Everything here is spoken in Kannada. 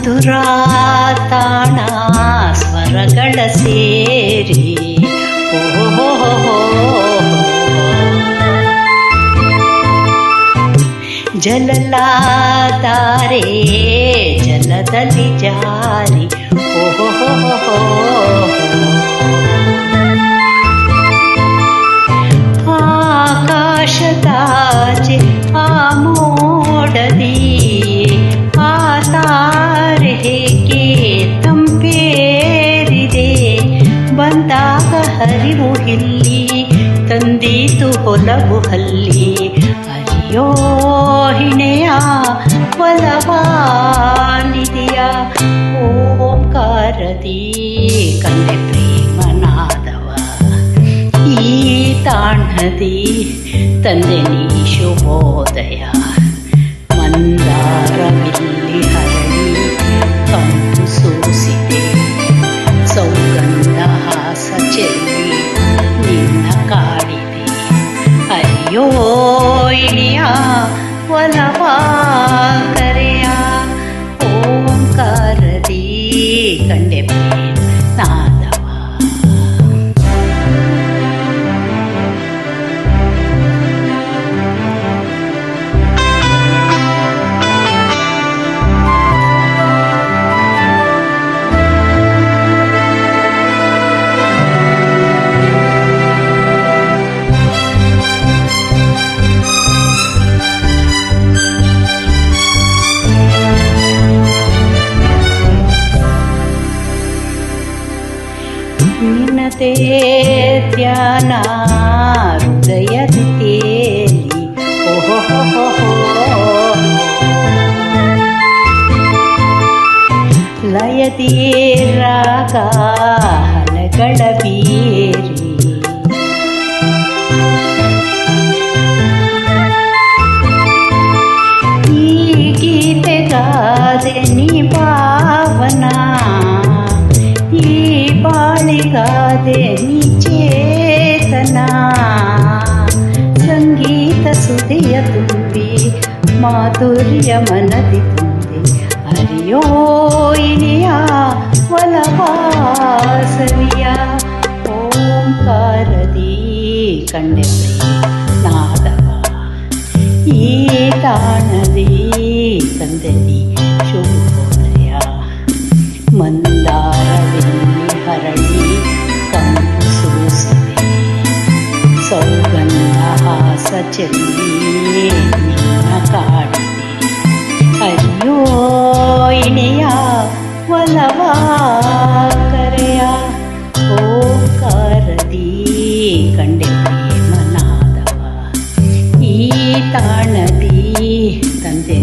ಮಧುರಾ ತಾಣ ಸ್ವರಗಳ ಸೇರಿ ಓಹೋ ಜಲಲಾಧಾರೆ ಜಲದಲ್ಲಿ ಜಾರಿ ಓಹೋ ಆಕಾಶದಾಚೆ ಆ ಮೋಡದಿ ಆ ತಾರೆ ಹೇಗೆ ತಂಪೇರಿದೆ ಬಂದಾಗ ಹರಿವು ಇಲ್ಲಿ ತಂದೀತು ಹೊಲವು ಹಲ್ಲಿ ಅಯ್ಯೋ ಹಿಣೆಯ ಒಲವಾನಿದೆಯ ಓಂಕಾರದಿ ಕಂಡೆ ಪ್ರೇಮನಾದವ ಈ ತಾಣದಿ ತಂದೆ ನೀ ಶುಭೋದಯ ಮಂದಾರವಿಲ್ಲಿ ಹರಳಿ ಕಂಪು ಸೂಸಿದೆ ಸೌಗಂಧ ಹಾಸ ಚೆಲ್ಲಿ ನಿನ್ನ ಕಾಡಿದೆ ಅಯ್ಯೋ ಇಣಿಯ ಒಲವ ಕರೆಯ ಓಂಕಾರದಿ ಕಂಡೆ ನಾದವ ನಿನ್ನದೇ ಧ್ಯಾನ ಹೃದಯದಿ ತೇಲಿ ಓಹೋ ಲಯದಿ ರಾಗ ಹಲಗಳ ಬೀರಿ ಈ ಗೀತೆಗಾದೆ ನೀ ಭಾವನ ಈ ಬಾಳಿಗಾದೆ ನೀ ಚೇತನ ಸಂಗೀತ ಸುದೆಯ ತುಂಬಿ ಮಾಧುರ್ಯ ಮನದಿ ತುಂಬಿ ಹರಿಯೋ ಇನಿಯ ಒಲವಾಸವಿಯ ಓಂಕಾರದಿ ಕಂಡೆ ನಾದವ ಈ ತಾಣದಿ ತಂದೆನಿ ಶುಭೋದಯ ಮಂದಾರವಿಲ್ಲಿ ಹರಳಿ ಕಂಪು ಸೂಸಿದೆ ಸೌಗಂಧ ಹಾಸ ಚೆಲ್ಲಿ ನಿನ್ನ ಕಾಡಿದೆ ಅಯ್ಯೋ ಇಣಿಯ ಒಲವ ಕರೆಯ ಓಂಕಾರದಿ ಕಂಡೆ ಪ್ರೇಮನಾದವ ಈ ತಾಣದಿ ತಂದೆ